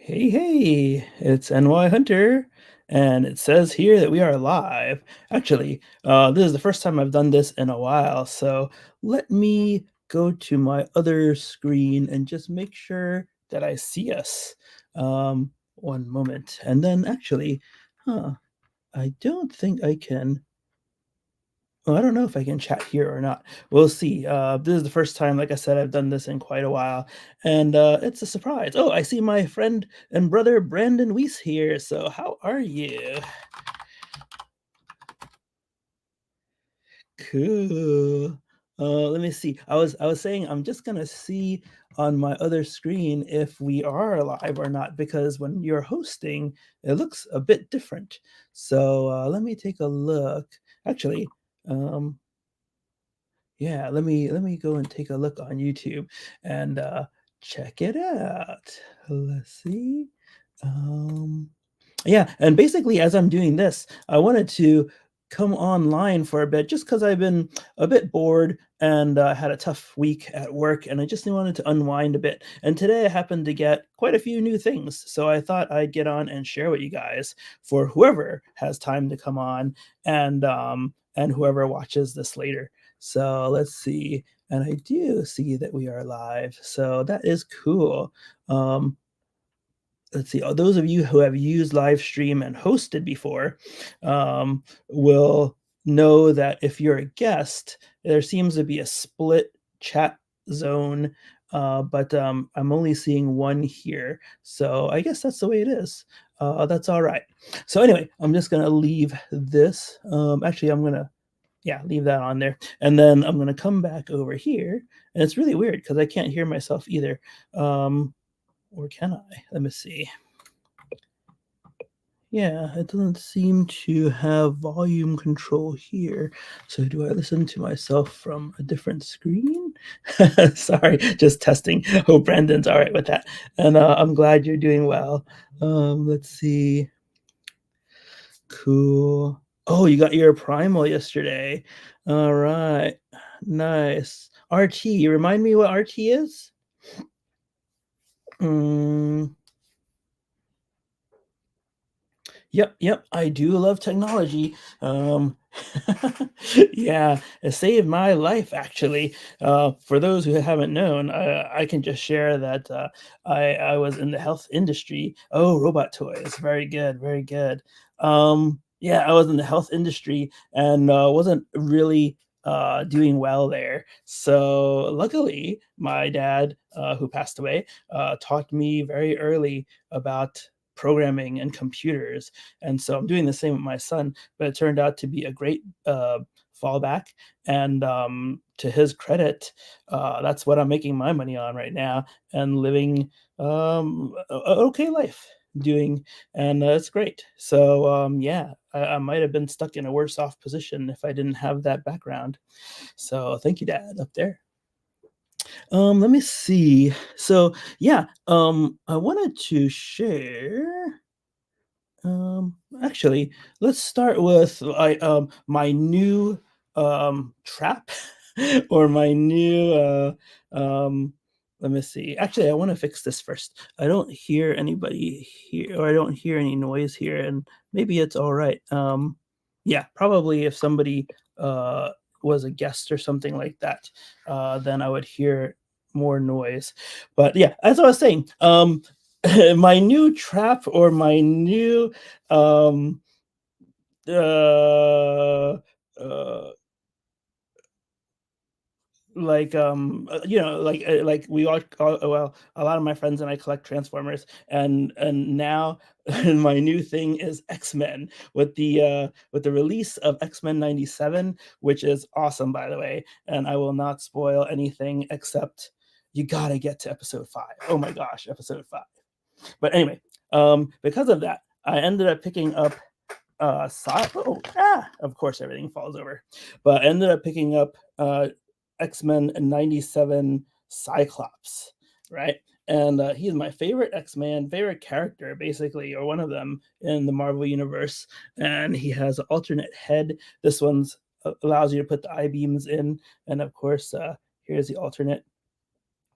Hey, it's NY Hunter, and it says here that we are live. Actually, this is the first time I've done this in a while, so let me go to my other screen and just make sure that I see us. One moment. And then actually, I don't think I can. Well, I don't know if I can chat here or not. We'll see. This is the first time, like I said, I've done this in quite a while, and it's a surprise. Oh, I see my friend and brother Brandon Weiss here. So, how are you? Cool. Let me see. I was saying I'm just gonna see on my other screen if we are live or not because when you're hosting, it looks a bit different. So let me take a look. Actually, um, yeah, let me go and take a look on YouTube and check it out. Let's see. Um yeah, and basically as I'm doing this, I wanted to come online for a bit just because I've been a bit bored and had a tough week at work and I just wanted to unwind a bit. And today I happened to get quite a few new things. So I thought I'd get on and share with you guys for whoever has time to come on and whoever watches this later. So let's see. And I do see that we are live. So that is cool. Um, let's see. Those of you who have used live stream and hosted before will know that if you're a guest, there seems to be a split chat zone. But I'm only seeing one here. So I guess that's the way it is. That's all right. So anyway, I'm just going to leave this. Actually, I'm going to yeah, leave that on there. And then I'm going to come back over here. And it's really weird because I can't hear myself either. Or can I? Let me see. Yeah, it doesn't seem to have volume control here. So do I listen to myself from a different screen? Sorry, just testing. Hope Brandon's all right with that. And I'm glad you're doing well. Let's see. Cool. Oh, you got your primal yesterday. All right. Nice. RT, remind me what RT is? Mm, yep. I do love technology. Yeah, it saved my life actually. For those who haven't known, I can just share that I was in the health industry. Oh, robot toys, very good, very good. Yeah, I was in the health industry and wasn't really doing well there. So luckily, my dad, who passed away, taught me very early about programming and computers. And so I'm doing the same with my son, but it turned out to be a great fallback. And to his credit, that's what I'm making my money on right now and living an okay life doing, and it's great. So yeah, I might have been stuck in a worse off position if I didn't have that background. So thank you, Dad, up there. Let me see. So yeah, I wanted to share. Actually, let's start with my new trap or my new let me see. Actually, I want to fix this first. I don't hear anybody here or I don't hear any noise here and maybe it's all right. Yeah, probably if somebody was a guest or something like that, then I would hear more noise. But yeah, as I was saying, my new trap or my new um uh uh like we all well, a lot of my friends and I collect transformers and now my new thing is X-Men with the release of X-Men 97, which is awesome by the way, and I will not spoil anything except you gotta get to episode 5. Oh my gosh, episode 5. But anyway, because of that, I ended up picking up of course everything falls over. But I ended up picking up X-Men 97 Cyclops, right? And he's my favorite X-Man, favorite character, basically, or one of them in the Marvel Universe. And he has an alternate head. This one's allows you to put the I beams in. And of course, here's the alternate.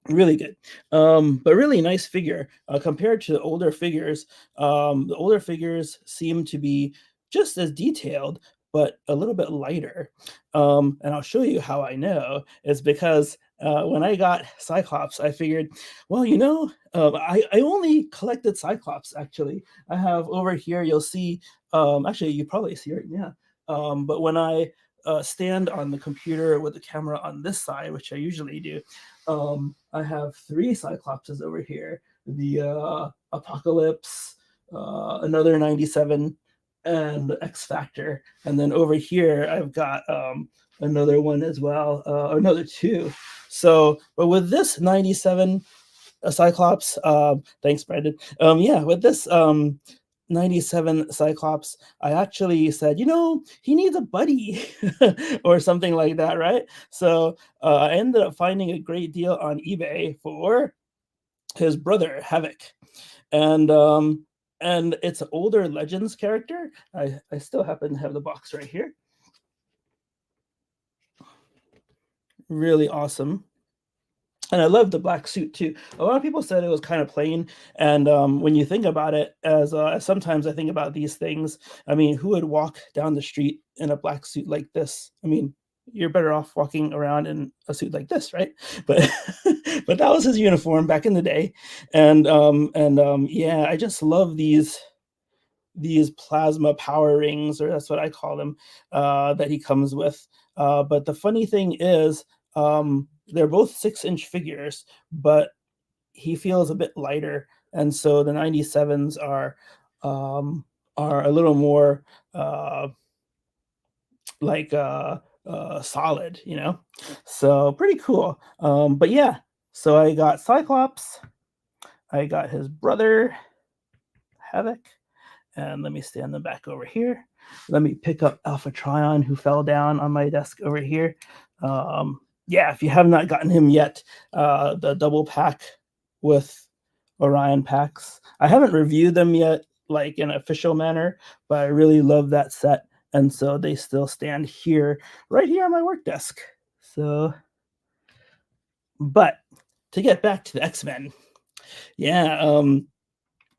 Really good. But really nice figure compared to the older figures. The older figures seem to be just as detailed, but a little bit lighter. And I'll show you how I know. Is because when I got Cyclops, I figured, well, I only collected Cyclops actually. I have over here, you'll see, actually, you probably see right now. But when I stand on the computer with the camera on this side, which I usually do, I have three Cyclopses over here. The Apocalypse, another 97, and X Factor. And then over here, I've got another one as well, another two. So, but with this 97 Cyclops, thanks, Brandon. Yeah, with this 97 Cyclops, I actually said, he needs a buddy or something like that, right? So I ended up finding a great deal on eBay for his brother Havoc, and it's an older Legends character. I still happen to have the box right here. Really awesome. And I love the black suit too. A lot of people said it was kind of plain, and when you think about it, as sometimes I think about these things. I mean, who would walk down the street in a black suit like this? I mean, you're better off walking around in a suit like this, right? But but that was his uniform back in the day, and yeah, I just love these plasma power rings, or that's what I call them, that he comes with. But the funny thing is, they're both 6-inch figures, but he feels a bit lighter, and so the 97s are a little more like solid, So pretty cool. But yeah, so I got Cyclops, I got his brother Havoc, and let me stand them back over here. Let me pick up Alpha Trion, who fell down on my desk over here. Yeah, if you have not gotten him yet, the double pack with Orion packs. I haven't reviewed them yet, like in an official manner, but I really love that set. And so they still stand here, right here on my work desk. So, but to get back to the X-Men, yeah,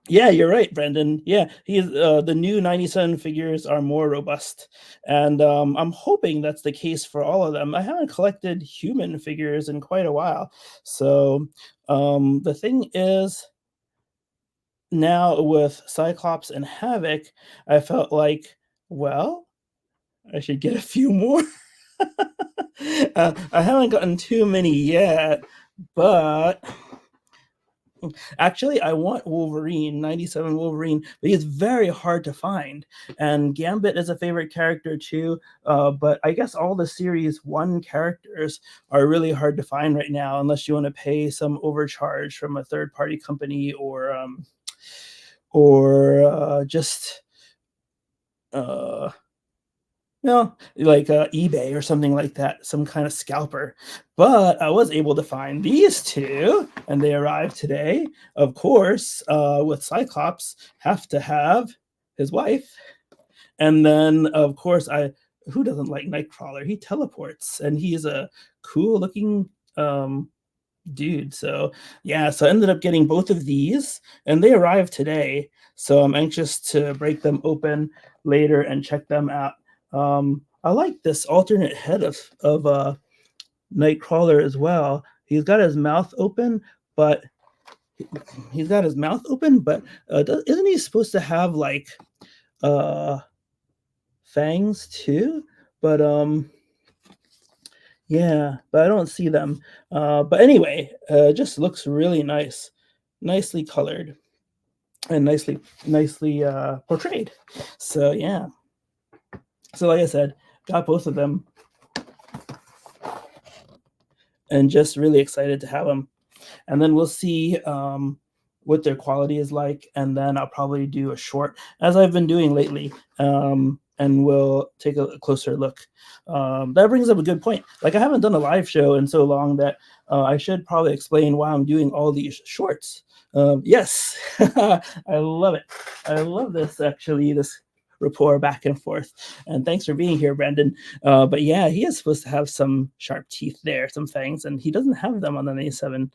yeah, you're right, Brendan. Yeah, he's the new 97 figures are more robust, and I'm hoping that's the case for all of them. I haven't collected human figures in quite a while, so the thing is, now with Cyclops and Havoc, I felt like, well, I should get a few more. I haven't gotten too many yet, but actually, I want Wolverine, 97 Wolverine, but he's very hard to find. And Gambit is a favorite character too, but I guess all the Series 1 characters are really hard to find right now, unless you want to pay some overcharge from a third-party company, or just like eBay or something like that, some kind of scalper. But I was able to find these two, and they arrived today. Of course, with Cyclops, have to have his wife, and then of course who doesn't like Nightcrawler? He teleports, and he's a cool looking dude. So yeah, so I ended up getting both of these, and they arrived today. So I'm anxious to break them open later and check them out. I like this alternate head of Nightcrawler as well. He's got his mouth open, but isn't he supposed to have like fangs too? But yeah, but I don't see them. But anyway, just looks really nice, nicely colored, and nicely portrayed. So yeah. So like I said, got both of them, and just really excited to have them. And then we'll see what their quality is like, and then I'll probably do a short, as I've been doing lately, and we'll take a closer look. That brings up a good point. Like, I haven't done a live show in so long that I should probably explain why I'm doing all these shorts. Yes, I love it. I love this, actually, this rapport back and forth. And thanks for being here, Brandon. But yeah, he is supposed to have some sharp teeth there, some fangs, and he doesn't have them on the 97.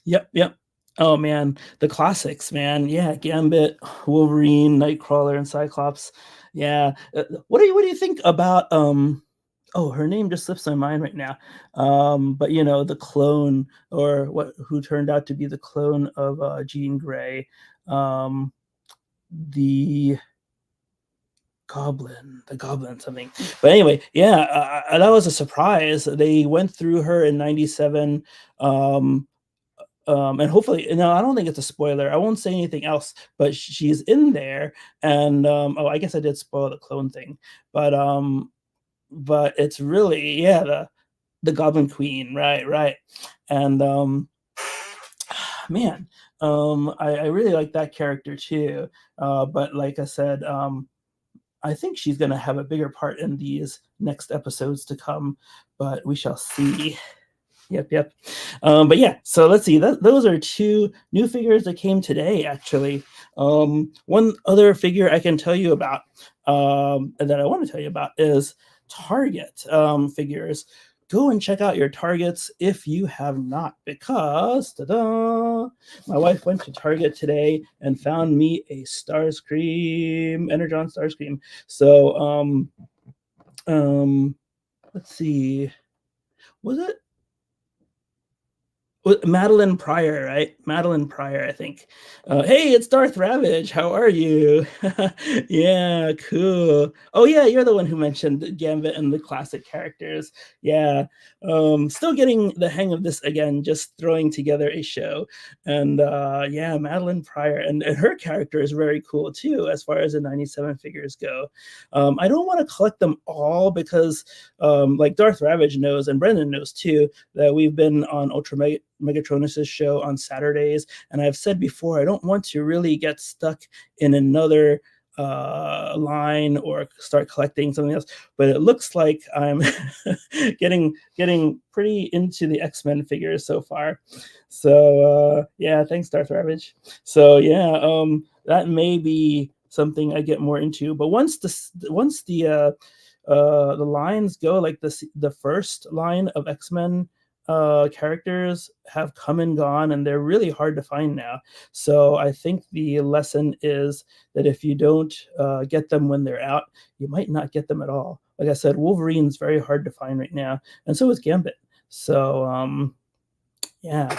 Yep. Oh man, the classics, man. Yeah, Gambit, Wolverine, Nightcrawler, and Cyclops. Yeah. What do you think about oh, her name just slips my mind right now. But the clone, or who turned out to be the clone of Jean Grey, the goblin something. But anyway, yeah, that was a surprise. They went through her in 97. And hopefully, no, I don't think it's a spoiler. I won't say anything else, but she's in there. And oh, I guess I did spoil the clone thing, but it's really, yeah, the Goblin Queen, right. And man, I really like that character too. But like I said, I think she's gonna have a bigger part in these next episodes to come, but we shall see. Yep. But yeah, so let's see. Those are two new figures that came today, actually. One other figure I can tell you about, that I want to tell you about, is Target figures. Go and check out your Targets if you have not, because ta-da, my wife went to Target today and found me a Starscream, Energon Starscream. So let's see, was it Madeline Pryor, right? Madeline Pryor, I think. Hey, it's Darth Ravage. How are you? Yeah, cool. Oh yeah, you're the one who mentioned Gambit and the classic characters. Yeah, still getting the hang of this again, just throwing together a show. And yeah, Madeline Pryor, and her character is very cool too, as far as the 97 figures go. I don't want to collect them all because, like Darth Ravage knows, and Brendan knows too, that we've been on Ultra Megatronus's show on Saturdays, and I've said before, I don't want to really get stuck in another line or start collecting something else. But it looks like I'm getting pretty into the X-Men figures so far. So yeah, thanks, Darth Ravage. So yeah, that may be something I get more into. But once the lines go, like the first line of X-Men characters have come and gone, and they're really hard to find now. So I think the lesson is that if you don't get them when they're out, you might not get them at all. Like I said, Wolverine's very hard to find right now, and so is Gambit. So yeah.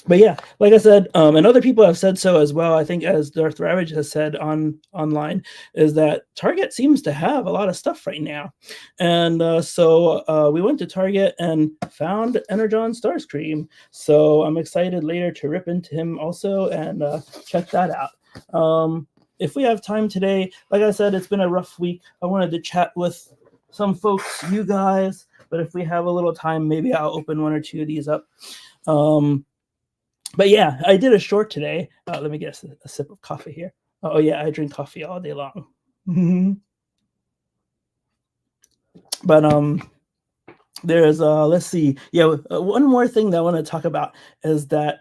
But yeah, like I said, and other people have said so as well. I think, as Darth Ravage has said online, is that Target seems to have a lot of stuff right now. And so we went to Target and found Energon Starscream. So I'm excited later to rip into him also and check that out. If we have time today, like I said, it's been a rough week. I wanted to chat with some folks, you guys, but if we have a little time, maybe I'll open one or two of these up. But yeah, I did a short today. Let me get a sip of coffee here. Oh yeah, I drink coffee all day long. But there's let's see. Yeah, one more thing that I want to talk about is that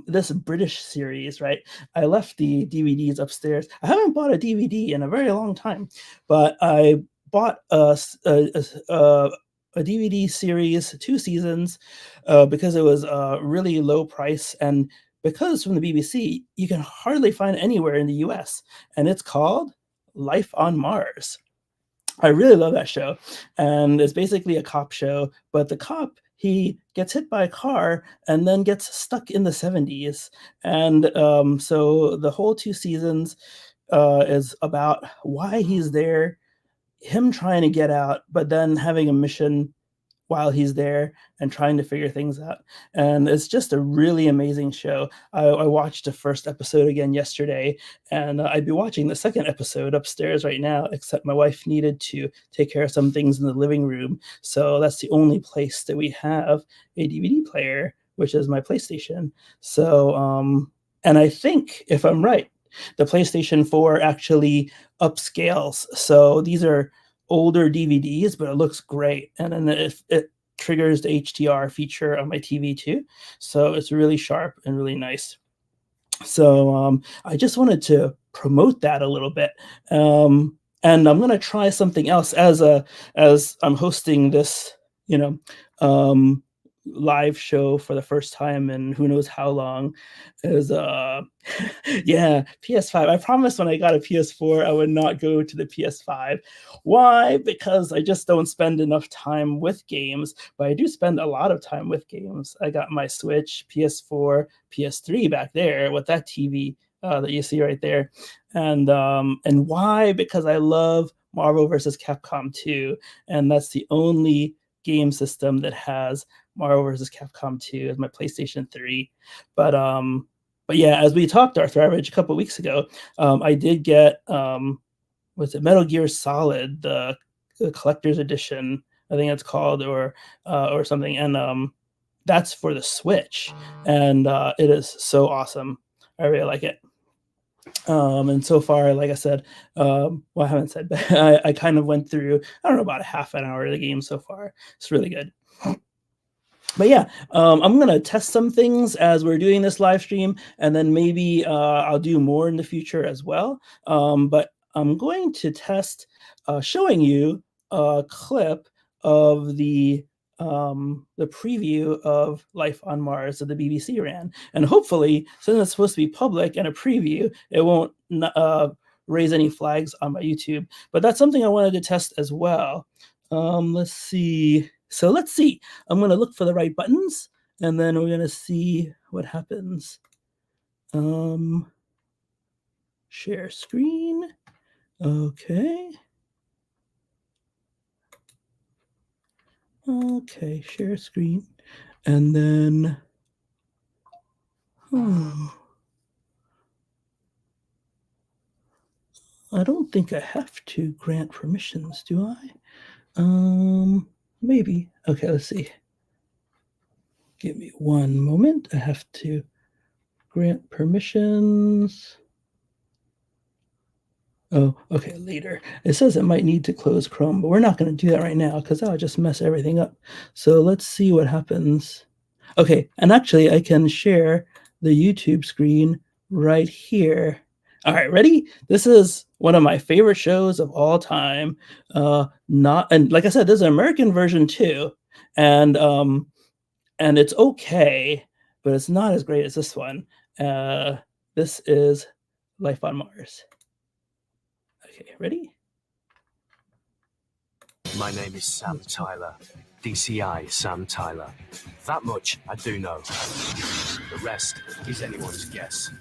this British series, right? I left the DVDs upstairs. I haven't bought a DVD in a very long time, but I bought a DVD series, 2 seasons, because it was a really low price, and because it's from the BBC, you can hardly find anywhere in the US, and it's called Life on Mars. I really love that show, and it's basically a cop show, but the cop, he gets hit by a car and then gets stuck in the 70s. And so the whole 2 seasons is about why he's there, him trying to get out, but then having a mission while he's there and trying to figure things out. And it's just a really amazing show. I watched the first episode again yesterday, and I'd be watching the second episode upstairs right now, except my wife needed to take care of some things in the living room. So that's the only place that we have a DVD player, which is my PlayStation. So, and I think, if I'm right, the PlayStation 4 actually upscales. So these are older DVDs, but it looks great. And then it triggers the HDR feature on my TV too. So it's really sharp and really nice. So I just wanted to promote that a little bit. And I'm gonna try something else as I'm hosting this, you know, um, live show for the first time in who knows how long. Is yeah, PS5. I promised when I got a PS4 I would not go to the PS5. Why? Because I just don't spend enough time with games, but I do spend a lot of time with games. I got my Switch, PS4, PS3 back there with that TV that you see right there. And why? Because I love Marvel vs. Capcom 2, and that's the only game system that has Marvel vs. Capcom 2 as my PlayStation 3. But but yeah, as we talked, Arthur Average, a couple of weeks ago, I did get was it Metal Gear Solid, the collector's edition, I think it's called, or something, and that's for the Switch, and it is so awesome. I really like it. And so far, like I said, well, I haven't said, but I kind of went through, I don't know, about a half an hour of the game so far. It's really good. But yeah, I'm gonna test some things as we're doing this live stream, and then maybe I'll do more in the future as well. But I'm going to test showing you a clip of the preview of Life on Mars that the BBC ran, and hopefully, since it's supposed to be public and a preview, it won't raise any flags on my YouTube. But that's something I wanted to test as well. Let's see. So let's see. I'm going to look for the right buttons, and then we're going to see what happens. Share screen. Okay. Okay, share screen. And then, I don't think I have to grant permissions, do I? Maybe. Okay, let's see. Give me one moment. I have to grant permissions. Oh, okay, later. It says it might need to close Chrome, but we're not going to do that right now because that'll just mess everything up. So let's see what happens. Okay, and actually I can share the YouTube screen right here. All right, ready? This is one of my favorite shows of all time. And like I said, there's an American version too, and it's okay, but it's not as great as this one. This is Life on Mars. Okay, ready? My name is Sam Tyler, DCI Sam Tyler. That much I do know. The rest is anyone's guess.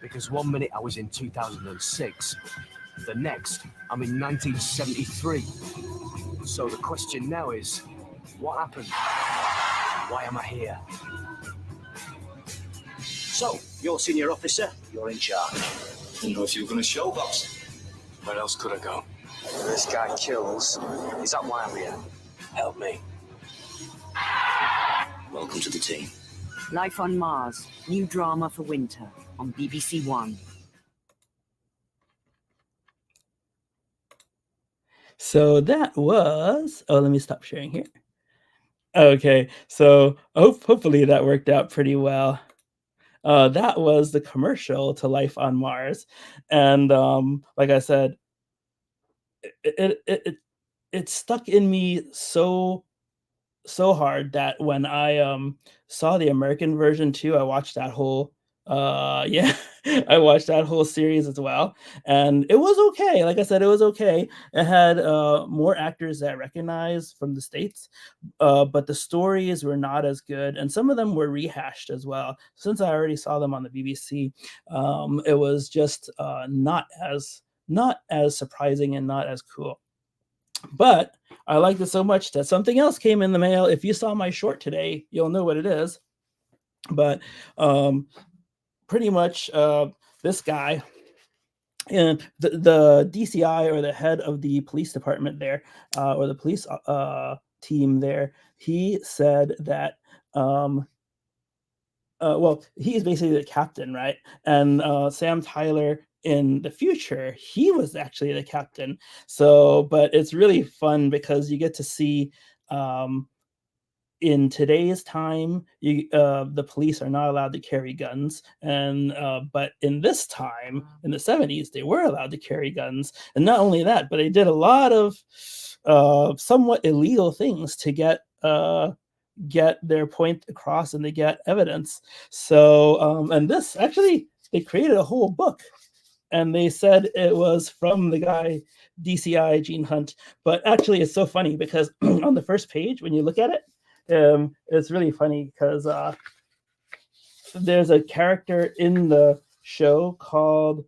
Because 1 minute I was in 2006, the next I'm in 1973. So the question now is, what happened? Why am I here? So, you're senior officer, you're in charge. Didn't know if you were going to show, boss. Where else could I go? This guy kills. Is that why I'm here? Help me. Welcome to the team. Life on Mars, new drama for winter on BBC One. So that was, let me stop sharing here. Okay, so hopefully that worked out pretty well. That was the commercial to Life on Mars. And like I said, it stuck in me so hard that when I saw the American version too, I watched that whole yeah, I watched that whole series as well, and it was okay. Like I said, it was okay. It had more actors that I recognized from the States, but the stories were not as good, and some of them were rehashed as well. Since I already saw them on the BBC, it was just not as surprising and not as cool. But I liked it so much that something else came in the mail. If you saw my short today, you'll know what it is. But pretty much this guy, and the DCI, or the head of the police department there, or the police team there, he said that well, he's basically the captain, right? And Sam Tyler in the future, he was actually the captain. So, but it's really fun because you get to see in today's time, the police are not allowed to carry guns, and but in this time, in the 70s, they were allowed to carry guns, and not only that, but they did a lot of somewhat illegal things to get their point across and to get evidence. So, and this actually, they created a whole book, and they said it was from the guy DCI Gene Hunt, but actually it's so funny because on the first page when you look at it, it's really funny because there's a character in the show called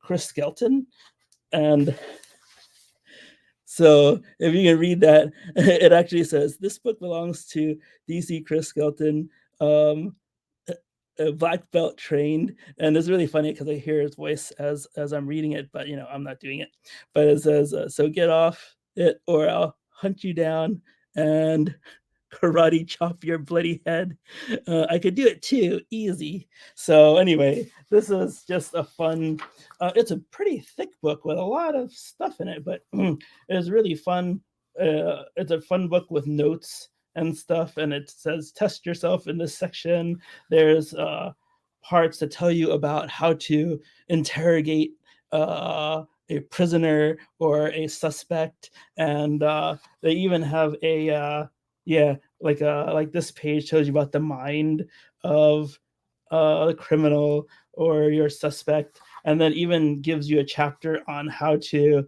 Chris Skelton, and so if you can read that, it actually says this book belongs to DC Chris Skelton, a black belt trained, and it's really funny because I hear his voice as I'm reading it, but I'm not doing it. But it says, "So get off it, or I'll hunt you down and karate chop your bloody head. I could do it too, easy." So anyway, this is just a fun. It's a pretty thick book with a lot of stuff in it, but it's really fun. It's a fun book with notes and stuff, and it says test yourself in this section. There's parts that tell you about how to interrogate a prisoner or a suspect, and they even have a like this page tells you about the mind of the criminal or your suspect, and then even gives you a chapter on how to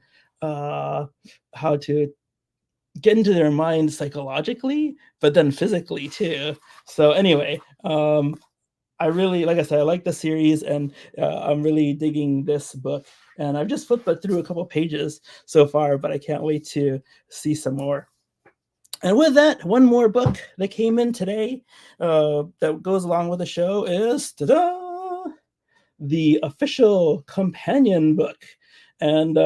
get into their mind psychologically, but then physically too. So anyway, I really, like I said, I like the series, and I'm really digging this book. And I've just flipped it through a couple pages so far, but I can't wait to see some more. And with that, one more book that came in today that goes along with the show is ta-da, the official companion book. And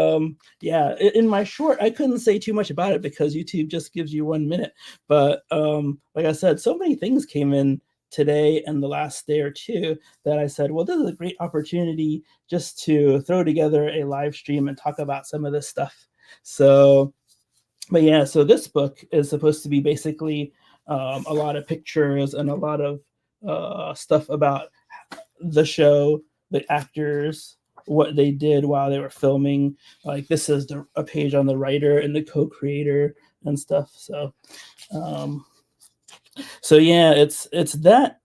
in my short, I couldn't say too much about it because YouTube just gives you 1 minute. But like I said, so many things came in today and the last day or two that I said, well, this is a great opportunity just to throw together a live stream and talk about some of this stuff. So, but yeah, so this book is supposed to be basically a lot of pictures and a lot of stuff about the show, the actors, what they did while they were filming. Like this is a page on the writer and the co-creator and stuff. So yeah, it's that.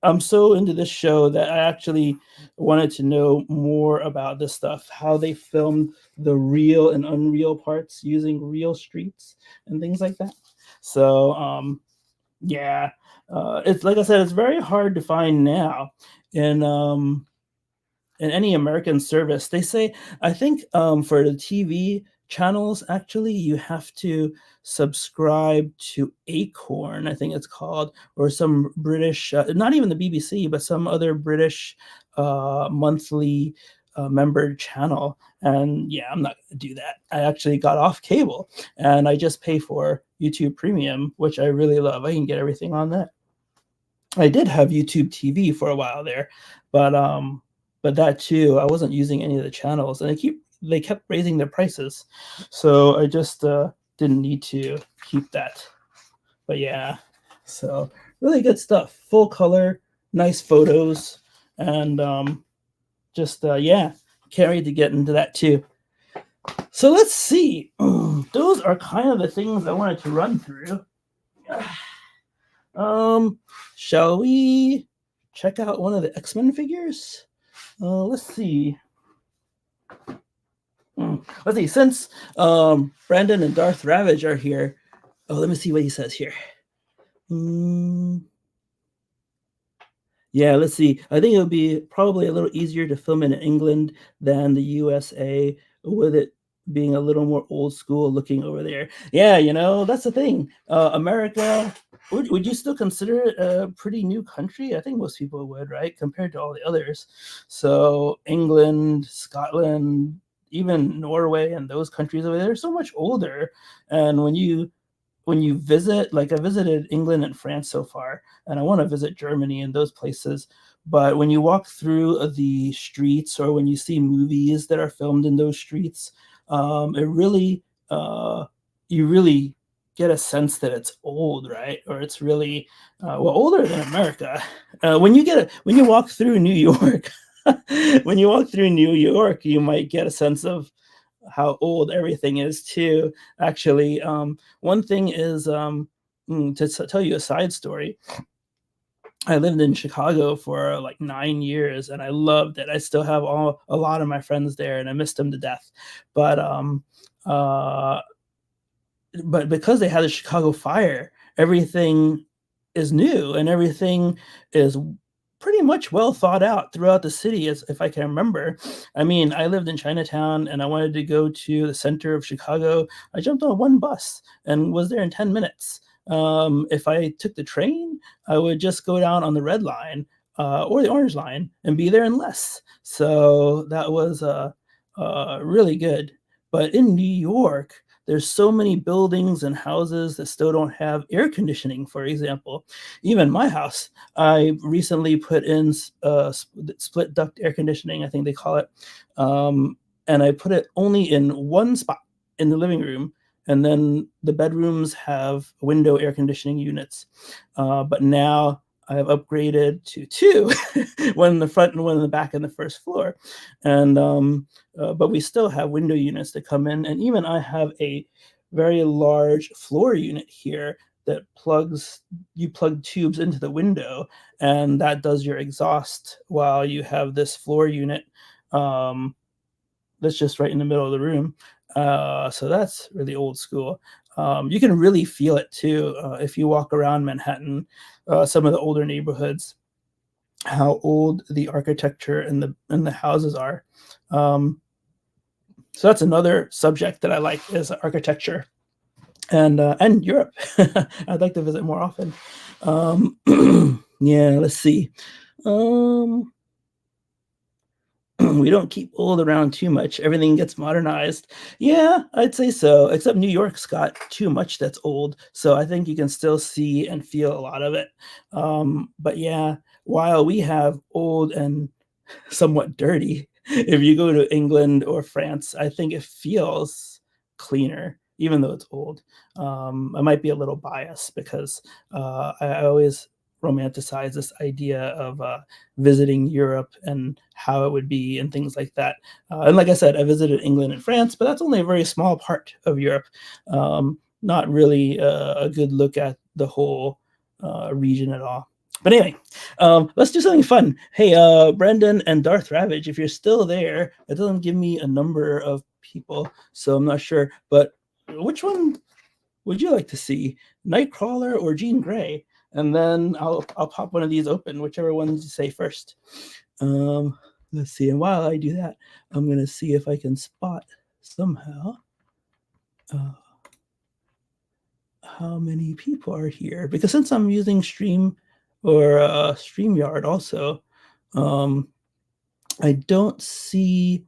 I'm so into this show that I actually wanted to know more about this stuff, how they filmed the real and unreal parts using real streets and things like that. So it's like I said, it's very hard to find now in any American service. They say, I think for the TV channels, actually, you have to subscribe to Acorn, I think it's called, or some British, not even the BBC, but some other British monthly member channel. And yeah, I'm not going to do that. I actually got off cable, and I just pay for YouTube Premium, which I really love. I can get everything on that. I did have YouTube TV for a while there, but that too, I wasn't using any of the channels, and they kept raising their prices, so I just didn't need to keep that. But yeah, so really good stuff, full color, nice photos, and can't wait to get into that too. So let's see. Those are kind of the things I wanted to run through. Shall we check out one of the X-Men figures? Let's see. Let's see. Since Brandon and Darth Ravage are here, let me see what he says here. Yeah, let's see. I think it would be probably a little easier to film in England than the USA, with it being a little more old school looking over there. Yeah, that's the thing. America, would you still consider it a pretty new country? I think most people would, right? Compared to all the others. So England, Scotland, even Norway and those countries over there are so much older. And when you visit, like I visited England and France so far, and I want to visit Germany and those places. But when you walk through the streets, or when you see movies that are filmed in those streets, you really get a sense that it's old, right? Or it's really older than America. When you walk through New York, when you walk through New York, you might get a sense of how old everything is too. Actually, one thing is to tell you a side story. I lived in Chicago for like 9 years, and I loved it. I still have a lot of my friends there, and I missed them to death. But uh, but because they had the Chicago fire, everything is new and everything is pretty much well thought out throughout the city, as if I can remember. I mean, I lived in Chinatown and I wanted to go to the center of Chicago. I jumped on one bus and was there in 10 minutes. If I took the train, I would just go down on the red line or the orange line and be there in less. So that was really good. But in New York, there's so many buildings and houses that still don't have air conditioning, for example. Even my house, I recently put in split duct air conditioning, I think they call it. And I put it only in one spot in the living room. And then the bedrooms have window air conditioning units. But now I have upgraded to two, one in the front and one in the back and the first floor. And but we still have window units that come in. And even I have a very large floor unit here that you plug tubes into the window, and that does your exhaust while you have this floor unit that's just right in the middle of the room. So that's really old school. You can really feel it too if you walk around Manhattan, some of the older neighborhoods, how old the architecture and the houses are. So that's another subject that I like is architecture, and Europe. I'd like to visit more often. Yeah, let's see. We don't keep old around too much. Everything gets modernized. Yeah, I'd say so, except New York's got too much that's old. So I think you can still see and feel a lot of it. But yeah, while we have old and somewhat dirty, if you go to England or France, I think it feels cleaner, even though it's old. I might be a little biased because I always romanticize this idea of visiting Europe and how it would be and things like that. And like I said, I visited England and France, but that's only a very small part of Europe. Not really a good look at the whole region at all. But anyway, let's do something fun. Hey, Brendan and Darth Ravage, if you're still there, it doesn't give me a number of people, so I'm not sure. But which one would you like to see, Nightcrawler or Jean Grey? And then I'll pop one of these open, whichever one you say first. Let's see. And while I do that, I'm going to see if I can spot somehow how many people are here. Because since I'm using Stream or StreamYard also, I don't see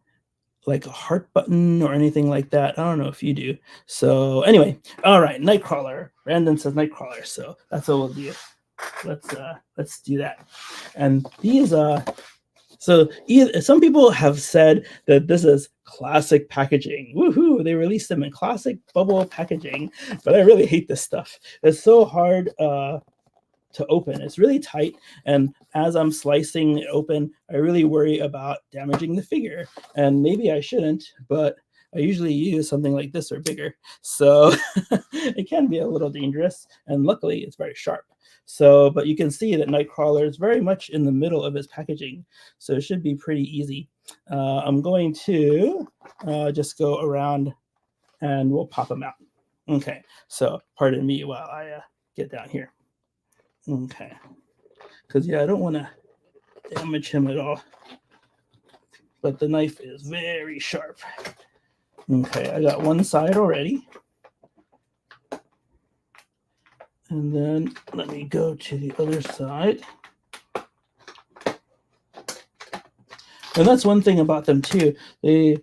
like a heart button or anything like that. I don't know if you do. So anyway, all right, Nightcrawler. Brandon says Nightcrawler, so that's what we'll do. Let's do that. And these so some people have said that this is classic packaging. Woohoo! They released them in classic bubble packaging, but I really hate this stuff. It's so hard to open. It's really tight, and as I'm slicing it open, I really worry about damaging the figure. And maybe I shouldn't, but I usually use something like this or bigger, so it can be a little dangerous. And luckily, it's very sharp. So, but you can see that Nightcrawler is very much in the middle of his packaging, so it should be pretty easy. I'm going to just go around, and we'll pop him out. Okay, so pardon me while I get down here. Okay, because yeah, I don't want to damage him at all, but the knife is very sharp. Okay, I got one side already, and then let me go to the other side. And that's one thing about them too.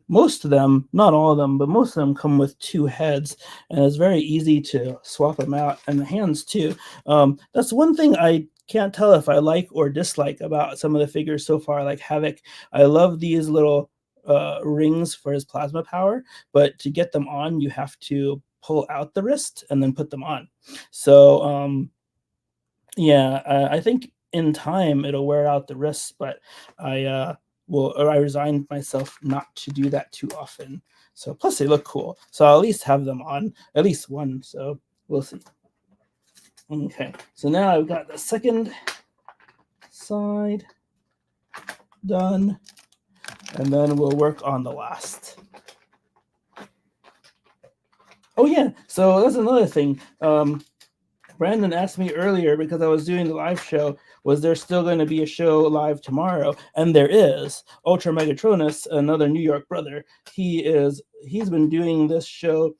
Most of them, not all of them, but most of them come with two heads, and it's very easy to swap them out. And the hands too. That's one thing I can't tell if I like or dislike about some of the figures so far, like Havoc. I love these little rings for his plasma power, but to get them on, you have to pull out the wrist and then put them on. So yeah, I think in time it'll wear out the wrists, but I resigned myself not to do that too often. So plus they look cool, so I'll at least have them on, at least one. So we'll see. Okay, so now I've got the second side done, and then we'll work on the last. Oh yeah, so that's another thing. Brandon asked me earlier, because I was doing the live show, was there still going to be a show live tomorrow? And there is. Ultra Megatronus, another New York brother, he's been doing this show,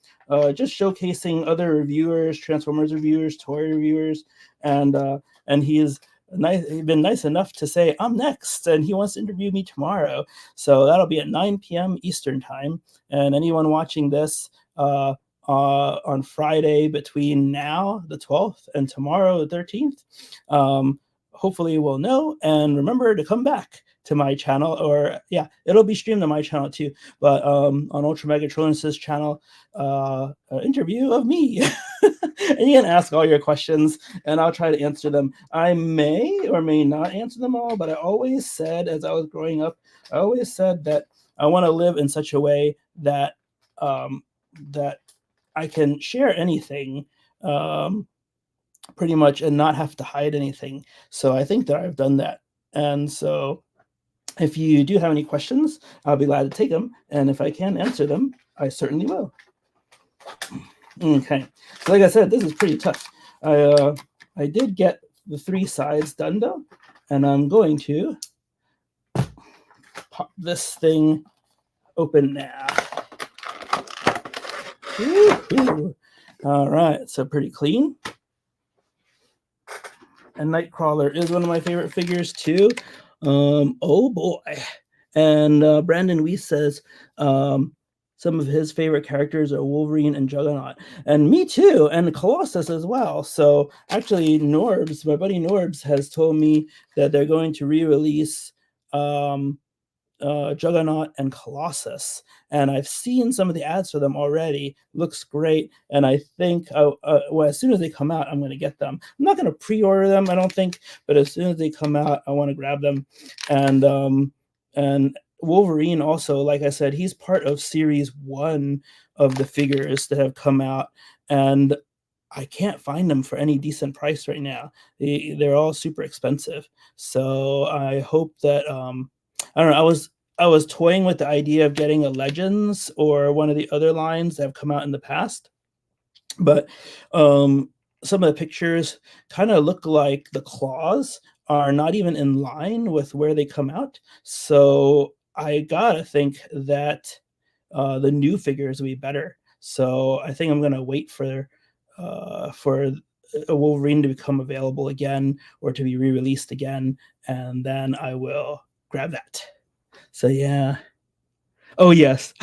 just showcasing other reviewers, Transformers reviewers, toy reviewers, and he's been nice enough to say, I'm next, and he wants to interview me tomorrow. So that'll be at 9 p.m. Eastern time, and anyone watching this on Friday between now, the 12th, and tomorrow, the 13th, hopefully we'll know. And remember to come back to my channel, or yeah, it'll be streamed on my channel too, but on Ultra Megatronus's channel, an interview of me. And you can ask all your questions and I'll try to answer them. I may or may not answer them all, but I always said, as I was growing up, I always said that I want to live in such a way that that I can share anything pretty much and not have to hide anything. So I think that I've done that. And so if you do have any questions, I'll be glad to take them. And if I can answer them, I certainly will. Okay, so like I said, this is pretty tough. I did get the 3 sides done though, and I'm going to pop this thing open now. Woo-hoo. All right, so pretty clean. And Nightcrawler is one of my favorite figures too. Oh boy. And Brandon Weiss says some of his favorite characters are Wolverine and Juggernaut. And me too, and Colossus as well. So actually Norbs, my buddy Norbs, has told me that they're going to re-release Juggernaut and Colossus, and I've seen some of the ads for them already. Looks great, and I think well, as soon as they come out, I'm going to get them. I'm not going to pre-order them, I don't think, but as soon as they come out, I want to grab them. And Wolverine also, like I said, he's part of Series 1 of the figures that have come out, and I can't find them for any decent price right now. They're all super expensive. So I hope that I don't know. I was toying with the idea of getting a Legends or one of the other lines that have come out in the past, but some of the pictures kind of look like the claws are not even in line with where they come out. So I gotta think that the new figures will be better. So I think I'm gonna wait for a Wolverine to become available again or to be re-released again, and then I will grab that. So yeah. Oh yes,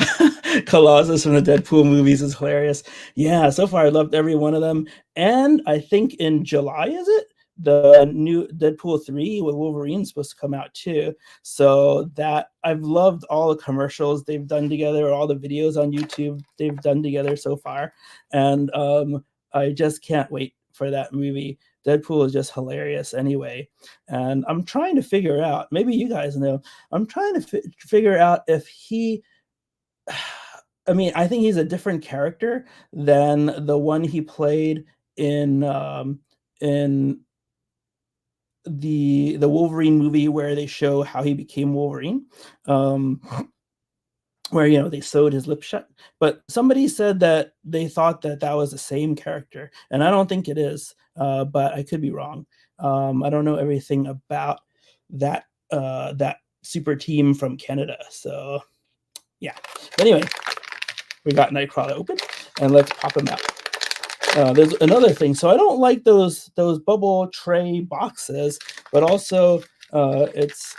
Colossus from the Deadpool movies is hilarious. Yeah, so far I loved every one of them. And I think in July, is it? The new Deadpool 3 with Wolverine is supposed to come out too. So that I've loved all the commercials they've done together, all the videos on YouTube they've done together so far. And I just can't wait for that movie. Deadpool is just hilarious anyway. And I'm trying to figure out, maybe you guys know, I'm trying to figure out if he, I mean, I think he's a different character than the one he played in the Wolverine movie where they show how he became Wolverine. Where, you know, they sewed his lips shut. But somebody said that they thought that that was the same character, and I don't think it is, but I could be wrong. I don't know everything about that super team from Canada, so yeah. But anyway, we got Nightcrawler open, and let's pop him out. There's another thing. So I don't like those bubble tray boxes, but also it's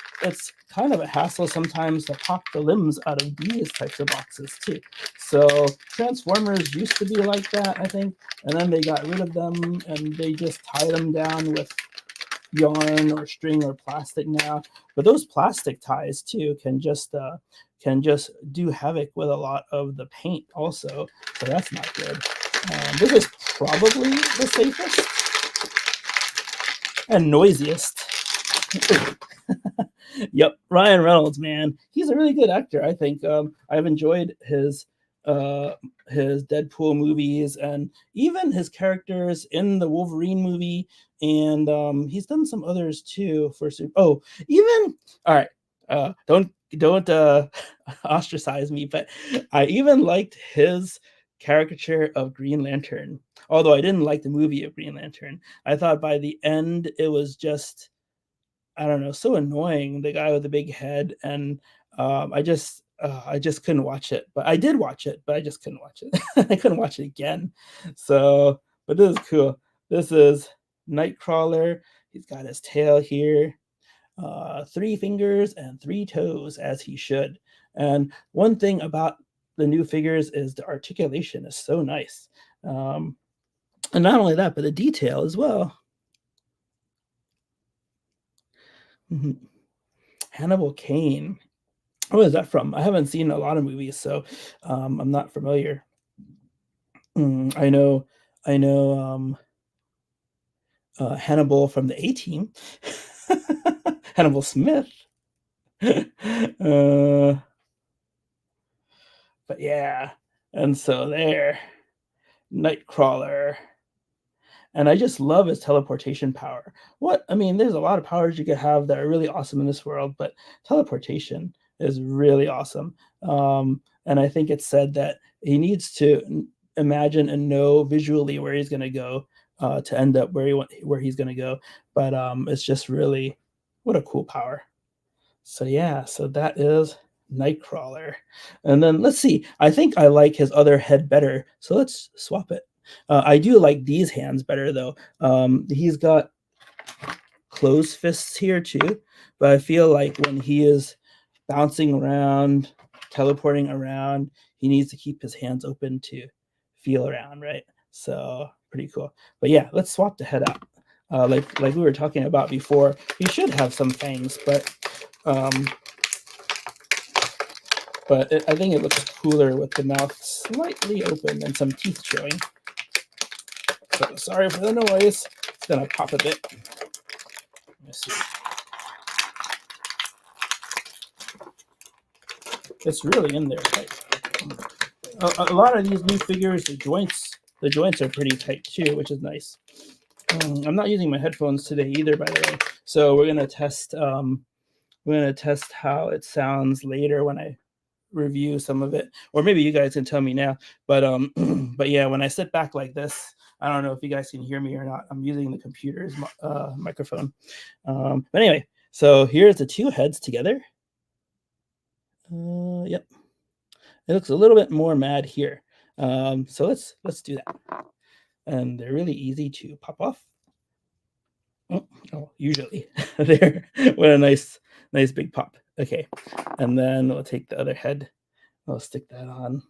kind of a hassle sometimes to pop the limbs out of these types of boxes too. So Transformers used to be like that, I think, and then they got rid of them and they just tie them down with yarn or string or plastic now. But those plastic ties too can just do havoc with a lot of the paint also. So that's not good. This is probably the safest and noisiest. Yep, Ryan Reynolds, man, he's a really good actor. I think I've enjoyed his Deadpool movies and even his characters in the Wolverine movie, and he's done some others too. Even all right. Don't ostracize me, but I even liked his caricature of Green Lantern. Although I didn't like the movie of Green Lantern, I thought by the end it was just, I don't know, so annoying. The guy with the big head, and I just couldn't watch it. But I did watch it, but I just couldn't watch it. I couldn't watch it again. So, but this is cool. This is Nightcrawler. He's got his tail here, 3 fingers and 3 toes, as he should. And one thing about the new figures is the articulation is so nice. And not only that, but the detail as well. Hannibal Caine. What is that from? I haven't seen a lot of movies, so I'm not familiar. I know Hannibal from the A-Team. Hannibal Smith. But yeah, and so there, Nightcrawler. And I just love his teleportation power. There's a lot of powers you could have that are really awesome in this world, but teleportation is really awesome. And I think it's said that he needs to imagine and know visually where he's going to go to end up where he's going to go. But it's just really, what a cool power. So yeah, so that is Nightcrawler. And then let's see. I think I like his other head better, so let's swap it. I do like these hands better, though. He's got closed fists here, too. But I feel like when he is bouncing around, teleporting around, he needs to keep his hands open to feel around, right? So, pretty cool. But yeah, let's swap the head out. Like we were talking about before, he should have some fangs, but I think it looks cooler with the mouth slightly open and some teeth showing. So sorry for the noise. It's gonna pop a bit. Let's see. It's really in there tight. A lot of these new figures, the joints are pretty tight too, which is nice. I'm not using my headphones today either, by the way. So we're gonna test. We're gonna test how it sounds later when I review some of it, or maybe you guys can tell me now. But but yeah, when I sit back like this, I don't know if you guys can hear me or not. I'm using the computer's microphone. But anyway, so here's the 2 heads together. Yep, it looks a little bit more mad here. So let's do that. And they're really easy to pop off. Oh, usually there. What a nice big pop. Okay, and then we'll take the other head. I'll stick that on.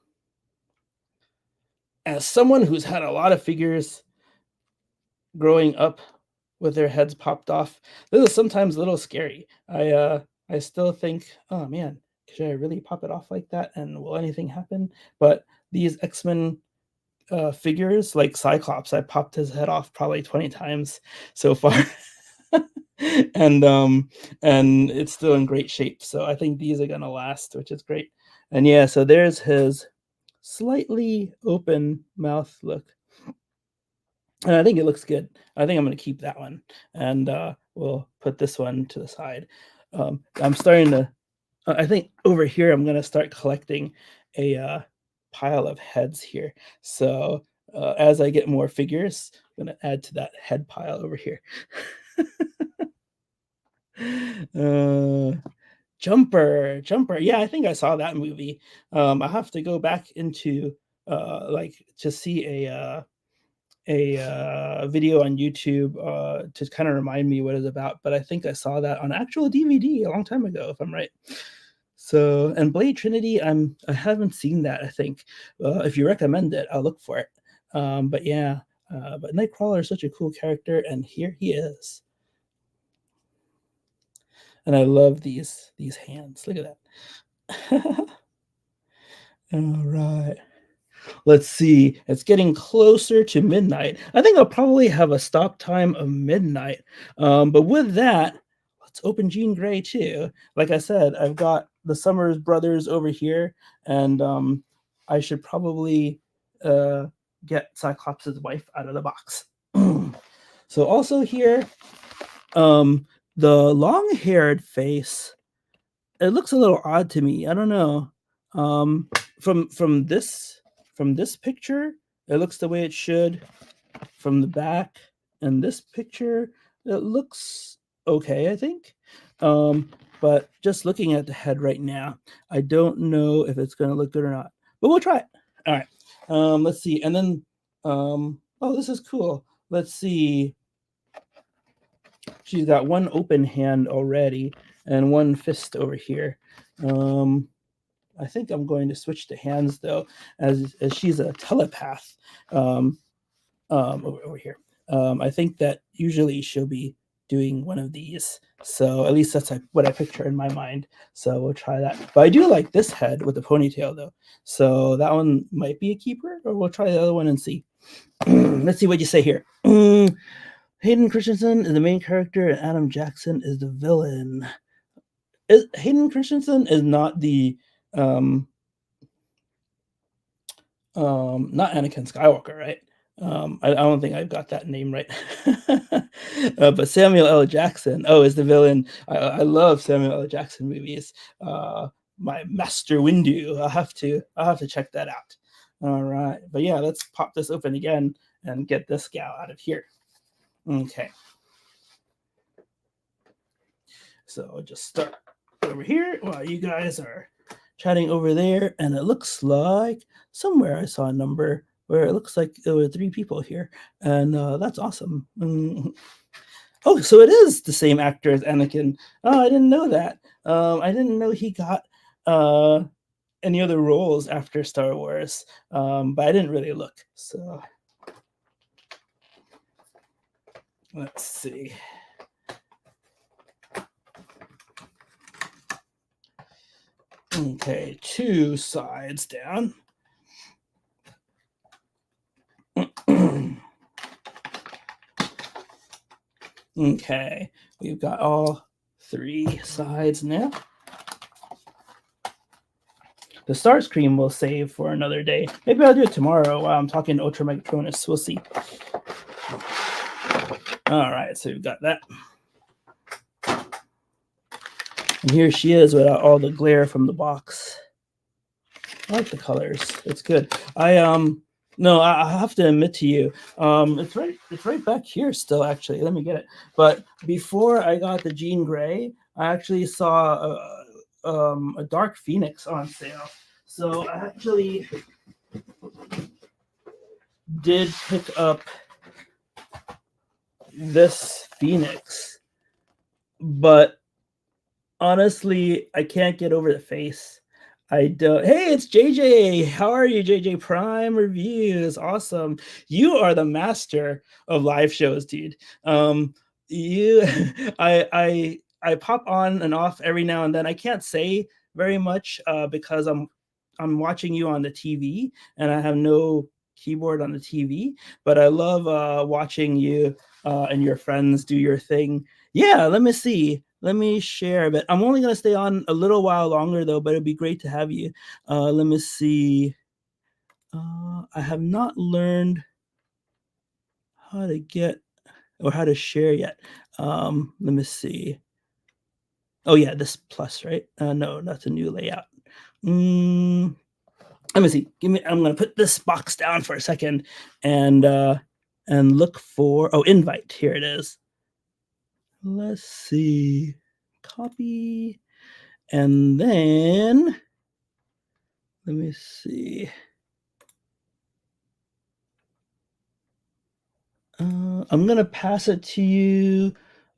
As someone who's had a lot of figures growing up with their heads popped off, this is sometimes a little scary. I still think, oh man, should I really pop it off like that? And will anything happen? But these X-Men figures, like Cyclops, I popped his head off probably 20 times so far. and it's still in great shape. So I think these are gonna last, which is great. And yeah, so there's his slightly open mouth look. And I think it looks good. I think I'm going to keep that one. And we'll put this one to the side. I'm starting to, I think over here, I'm going to start collecting a pile of heads here. So as I get more figures, I'm going to add to that head pile over here. Jumper. Yeah, I think I saw that movie. I have to go back into to see a video on YouTube to kind of remind me what it's about. But I think I saw that on actual DVD a long time ago, if I'm right. So, and Blade Trinity, I haven't seen that. I think if you recommend it, I'll look for it. But yeah, but Nightcrawler is such a cool character, and here he is. And I love these hands. Look at that. All right. Let's see. It's getting closer to midnight. I think I'll probably have a stop time of midnight. But with that, let's open Jean Grey too. Like I said, I've got the Summers brothers over here, and I should probably get Cyclops' wife out of the box. So also here, the long-haired face, it looks a little odd to me. I don't know. From this picture, it looks the way it should. From the back and this picture, it looks okay, I think. But just looking at the head right now, I don't know if it's going to look good or not. But we'll try it. All right. Let's see. And then, oh, this is cool. Let's see. She's got one open hand already and one fist over here. I think I'm going to switch to hands though, as she's a telepath over here. I think that usually she'll be doing one of these. So at least that's what I picture in my mind. So we'll try that. But I do like this head with the ponytail though. So that one might be a keeper, or we'll try the other one and see. Let's see what you say here. Hayden Christensen is the main character and Adam Jackson is the villain. Hayden Christensen is not the not Anakin Skywalker, right? I don't think I've got that name right. But Samuel L. Jackson, is the villain. I love Samuel L. Jackson movies. My Master Windu. I'll have to check that out. All right, but yeah, let's pop this open again and get this gal out of here. Okay. So I'll just start over here while you guys are chatting over there, and it looks like somewhere I saw a number where it looks like there were 3 people here, and that's awesome. Oh, so it is the same actor as Anakin. Oh, I didn't know that. I didn't know he got any other roles after Star Wars, but I didn't really look. So let's see. Okay, 2 sides down. Okay, we've got all 3 sides now. The star screen we'll save for another day. Maybe I'll do it tomorrow while I'm talking to Ultra Megatronus. We'll see. All right, so we've got that. And here she is without all the glare from the box. I like the colors. It's good. I have to admit to you, it's right back here still, actually. Let me get it. But before I got the Jean Grey, I actually saw a Dark Phoenix on sale. So I actually did pick up this Phoenix, but honestly, I can't get over the face. I don't. Hey, it's JJ. How are you, JJ? Prime Reviews. Awesome. You are the master of live shows, dude. I pop on and off every now and then. I can't say very much because I'm watching you on the TV and I have no keyboard on the TV, but I love watching you and your friends do your thing. Yeah, let me see. Let me share a bit. I'm only going to stay on a little while longer, though, but it'd be great to have you. Let me see. I have not learned how to get or how to share yet. Let me see. Oh, yeah, this plus, right? No, that's a new layout. Let me see. I'm going to put this box down for a second and look for, invite. Here it is. Let's see, copy, and then let me see. I'm gonna pass it to you.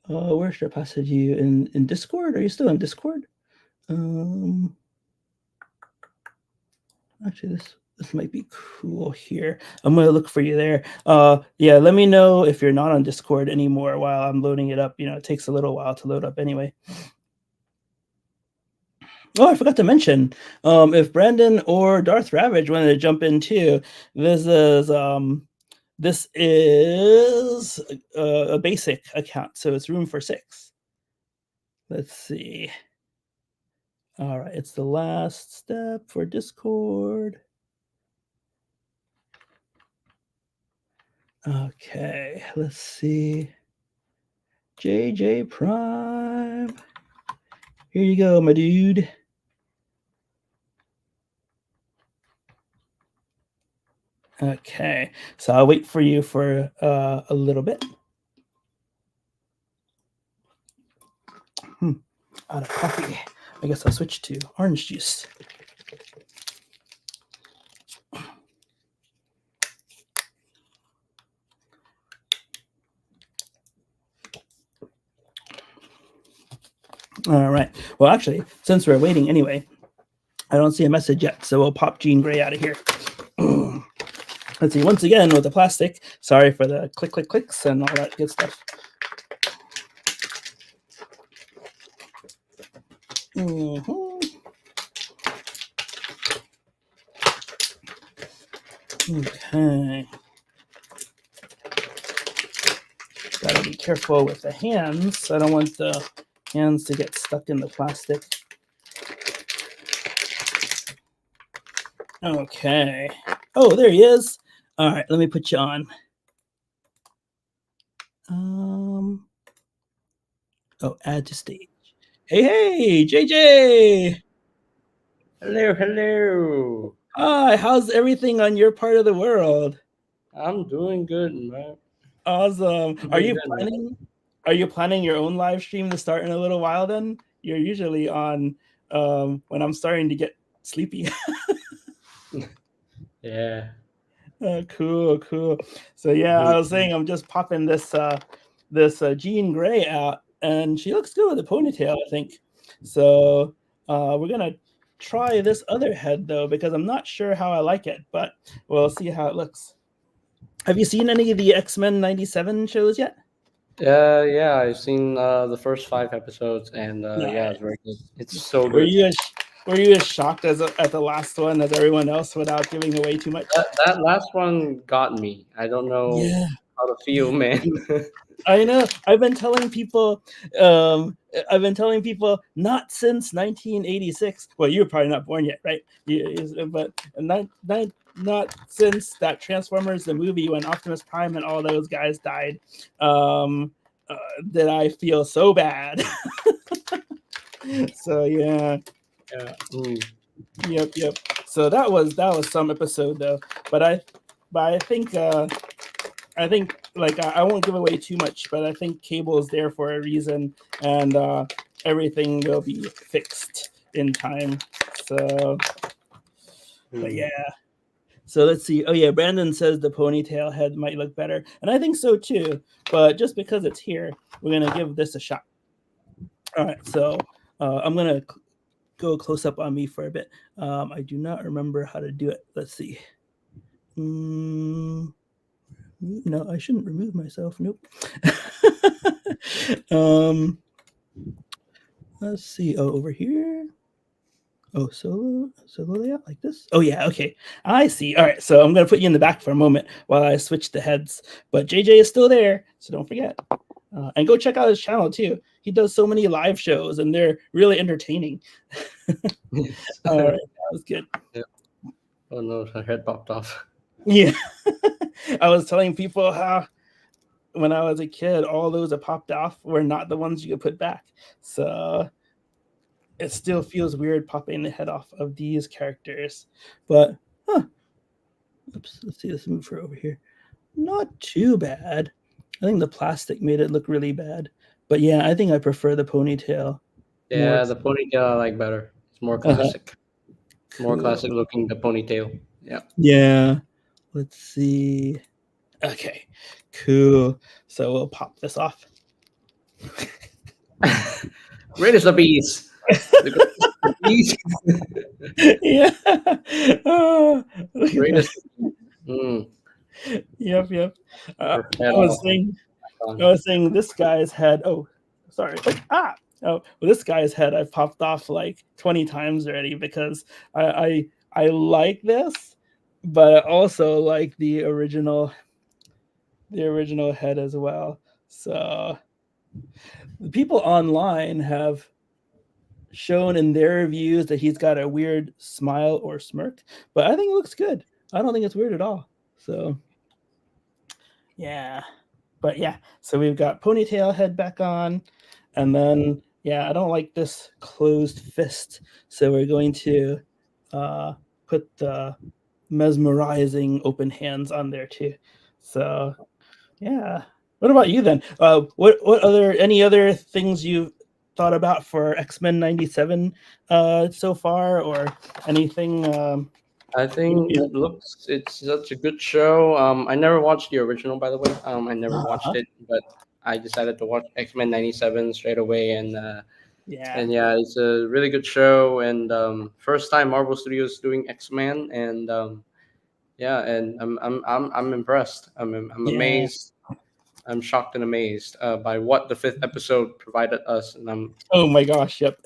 Where should I pass it to you? In Discord? Are you still in Discord? Actually, this might be cool here. I'm gonna look for you there. Yeah, let me know if you're not on Discord anymore while I'm loading it up. It takes a little while to load up anyway. Oh, I forgot to mention, if Brandon or Darth Ravage wanted to jump in too, this is a basic account, so it's room for 6. Let's see. All right, it's the last step for Discord. Okay, let's see. JJ Prime. Here you go, my dude. Okay, so I'll wait for you for a little bit. Out of coffee. I guess I'll switch to orange juice. All right. Well, actually, since we're waiting anyway, I don't see a message yet, so we'll pop Jean Grey out of here. Let's see, once again with the plastic. Sorry for the clicks and all that good stuff. Okay. Gotta be careful with the hands. I don't want the hands to get stuck in the plastic. Okay. Oh, there he is. All right, let me put you on. Oh, add to stage. Hey, JJ. Hello. Hi, how's everything on your part of the world? I'm doing good, man. Awesome. I'm Are doing you good, man. planning your own live stream to start in a little while then? You're usually on when I'm starting to get sleepy. Yeah. Cool. So yeah, I was saying I'm just popping this Jean Grey out, and she looks good with a ponytail, I think. So we're gonna try this other head though, because I'm not sure how I like it, but we'll see how it looks. Have you seen any of the X-Men 97 shows yet? Yeah, I've seen the first 5 episodes, and Nice. yeah, it's very good. It's so Were good. you as shocked at the last one as everyone else without giving away too much? That last one got me. I don't know Yeah. how to feel, man. I know. I've been telling people not since 1986. Well, you were probably not born yet, right? But not since that Transformers the movie when Optimus Prime and all those guys died, did I feel so bad. So yeah. Yeah. Yep. So that was some episode though. But I think like I won't give away too much, but I think Cable is there for a reason, and everything will be fixed in time. So, but yeah. So let's see. Oh yeah, Brandon says the ponytail head might look better, and I think so too. But just because it's here, we're gonna give this a shot. All right. So I'm gonna go close up on me for a bit. I do not remember how to do it. Let's see. No, I shouldn't remove myself. Nope. Let's see. Oh, over here. Oh, solo layout like this. Oh yeah, okay. I see. All right, so I'm gonna put you in the back for a moment while I switch the heads. But JJ is still there, so don't forget. And go check out his channel too. He does so many live shows, and they're really entertaining. All right, that was good. Yeah. Oh no, her head popped off. Yeah. I was telling people how when I was a kid, all those that popped off were not the ones you could put back. So it still feels weird popping the head off of these characters. But, oops, let's see, let's move her over here. Not too bad. I think the plastic made it look really bad. But yeah, I think I prefer the ponytail. Yeah, the ponytail I like better. It's more classic. More Cool. classic looking, the ponytail. Yeah. Yeah. Let's see. Okay, cool. So we'll pop this off. Great as the bees. The bees. Yeah. Oh, look at Great that. as the bees. Yep. I Her head was off. saying this guy's head. Oh, sorry. Oh, well, this guy's head I've popped off like 20 times already because I like this, but I also like the original head as well. So the people online have shown in their reviews that he's got a weird smile or smirk, but I think it looks good. I don't think it's weird at all. So yeah. But yeah, so we've got ponytail head back on, and then yeah, I don't like this closed fist, so we're going to put the mesmerizing open hands on there too. So yeah, what about you then? What other any other things you've thought about for X-Men '97 so far, or anything? I think it's such a good show. I never watched the original, by the way. I never watched it, but I decided to watch X-Men '97 straight away, Yeah. and yeah, it's a really good show. And first time Marvel Studios doing X-Men, and yeah, and I'm impressed. I'm Yeah. amazed. I'm shocked and amazed by what the fifth episode provided us, and Oh my gosh. Yep.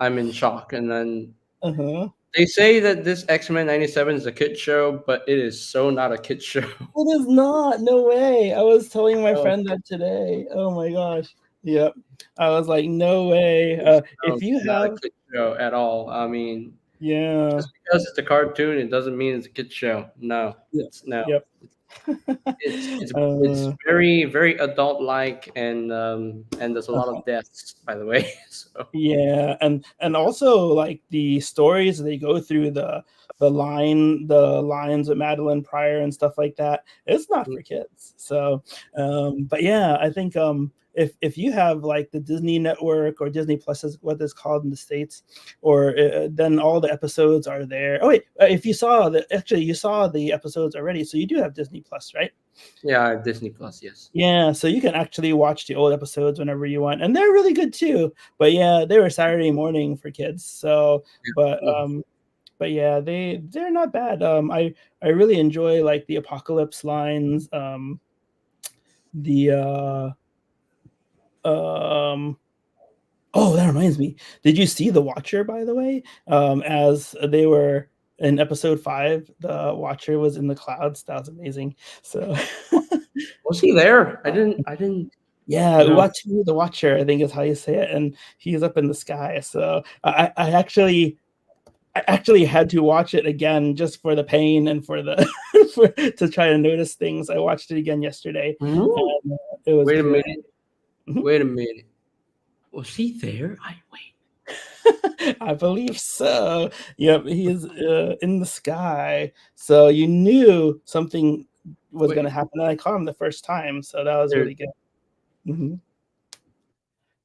I'm in shock. And then Uh-huh. they say that this X-Men '97 is a kid show, but it is so not a kid show. It is not. No way. I was telling my Oh. friend that today. Oh my gosh. Yep. I was like, no way. If you It's not a have, kid show at all. I mean, yeah. just because it's a cartoon, it doesn't mean it's a kid show. No, Yeah. it's no. Yep. It's very very adult like, and there's a lot of deaths, by the way. So Yeah, and also like the stories they go through the lines with Madeline Pryor and stuff like that. It's not for kids. So, but yeah, I think if you have like the Disney Network or Disney Plus is what it's called in the States, or then all the episodes are there. Oh wait, if you saw you saw the episodes already, so you do have Disney Plus, right? yeah, Disney Plus, yes. Yeah, so you can actually watch the old episodes whenever you want, and they're really good too. But yeah, they were Saturday morning for kids. So, but yeah, they're not bad. I really enjoy like the Apocalypse lines. The oh, that reminds me. Did you see the Watcher, by the way? As they were in episode 5, the Watcher was in the clouds. That was amazing. So Was he there? I didn't. yeah, No. Uatu the Watcher, I think is how you say it, and he's up in the sky. So I actually had to watch it again just for the pain and for the to try to notice things. I watched it again yesterday. And, it was Wait a good. minute. Mhm. Wait a minute. Was he there? Wait. I believe so. Yep, he is in the sky. So you knew something was Wait. going to happen. And I caught him the first time, so that was There- really good. Mm-hmm.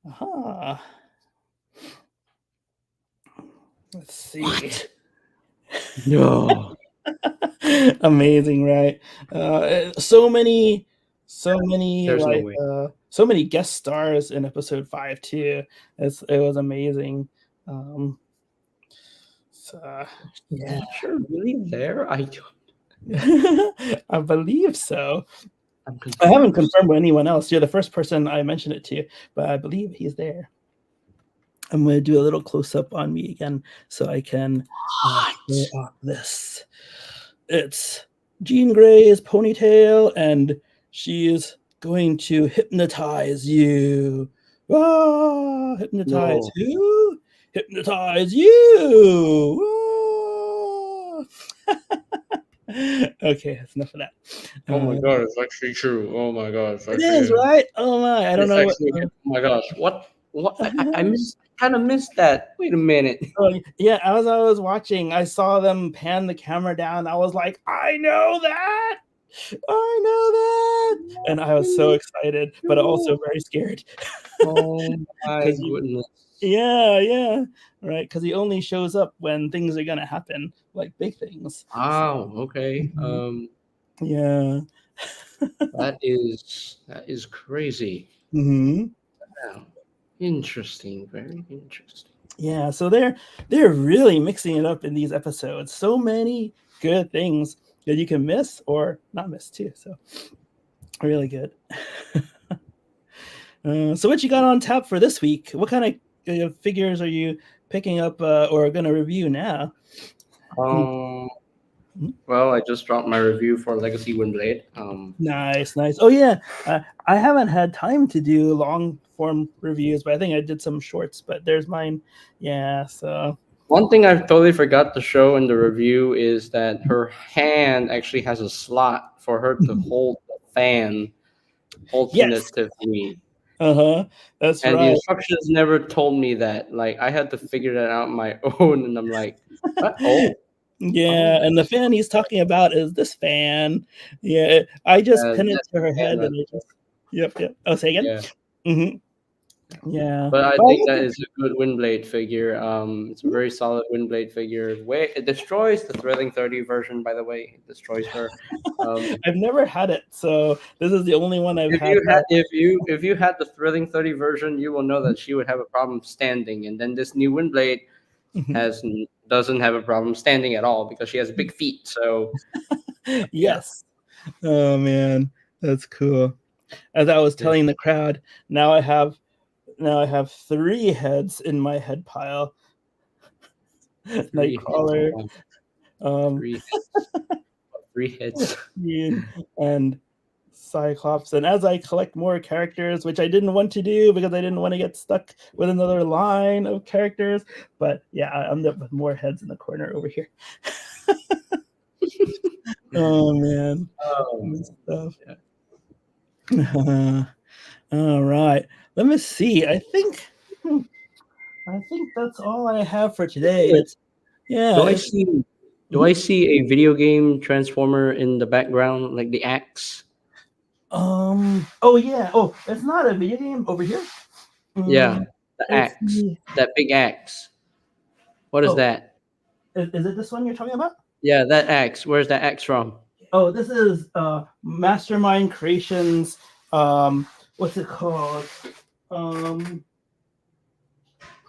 Aha. Let's see. No. Amazing, right? So many There's no like way. so many guest stars in episode 5 too. It was amazing. So yeah, Sure, really there? I don't. I believe so. I'm I haven't confused. confirmed with anyone else. You're the first person I mentioned it to, but I believe he's there. I'm going to do a little close up on me again so I can show off this. It's Jean Grey's ponytail, and she is going to hypnotize you. Ah, hypnotize No. who? Hypnotize you. Ah. Okay, that's enough of that. Oh my god, it's actually true. Oh my god, It is, right? Oh my, I don't know. Oh my gosh, what? I kind of missed that. Wait a minute. Yeah, as I was watching, I saw them pan the camera down. I was like, I know that. And I was so excited, but also very scared. Oh my goodness. Yeah. Right, because he only shows up when things are gonna happen, like big things. Wow. Okay. Yeah. That is crazy. Mm-hmm. Wow. Interesting. Very interesting. Yeah, so they're really mixing it up in these episodes. So many good things that you can miss or not miss too. So really good. So what you got on tap for this week? What kind of figures are you picking up or going to review now? Well, I just dropped my review for Legacy Windblade. Nice. Oh yeah, I haven't had time to do long form reviews, but I think I did some shorts. But there's mine. Yeah. So One thing I totally forgot to show in the review is that her hand actually has a slot for her to hold the fan yes. alternatively. That's And the right. instructions never told me that. Like I had to figure that out on my own, and I'm like, what? Yeah, and the fan he's talking about is this fan. Yeah, I just pin it That's to her the fan head, right and I there. just yep. Oh, say again. Yeah. hmm Yeah. But I Well, think that is a good Windblade figure. It's a very solid Windblade figure. It destroys the Thrilling 30 version, by the way. It destroys her. I've never had it, so this is the only one I've If had. you had if you had the Thrilling 30 version, you will know that she would have a problem standing, and then this new Windblade Mhm. doesn't have a problem standing at all because she has big feet. So yeah, Yes. Oh man, that's cool. As I was yeah. telling the crowd, now I have 3 heads in my head pile. Three heads. Nightcrawler, um, Three heads. Three heads. and Cyclops. And as I collect more characters, which I didn't want to do because I didn't want to get stuck with another line of characters, but yeah, I'm up with more heads in the corner over here. Oh man, good stuff. Yeah. All right, let me see. I think that's all I have for today. It's yeah. Do I It's, see? Do I see a video game transformer in the background, like the axe? Oh yeah. Oh, it's not a video game over here. Yeah, the It's axe, that big axe. What is oh, that? is it this one you're talking about? Yeah, that axe. Where's that axe from? Oh, this is Mastermind Creations. What's it called? Um,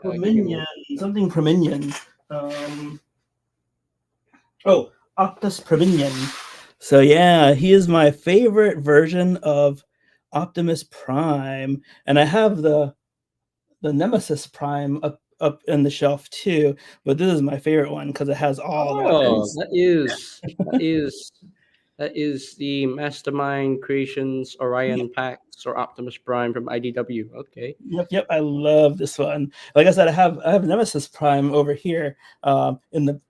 Prominion, something Prominion. Oh, Optus Prominion. So yeah, he is my favorite version of Optimus Prime, and I have the Nemesis Prime up in the shelf too. But this is my favorite one because it has all the Oh, weapons. that is the Mastermind Creations Orion Pax or Optimus Prime from IDW. Okay. Yep. I love this one. Like I said, I have Nemesis Prime over here, in the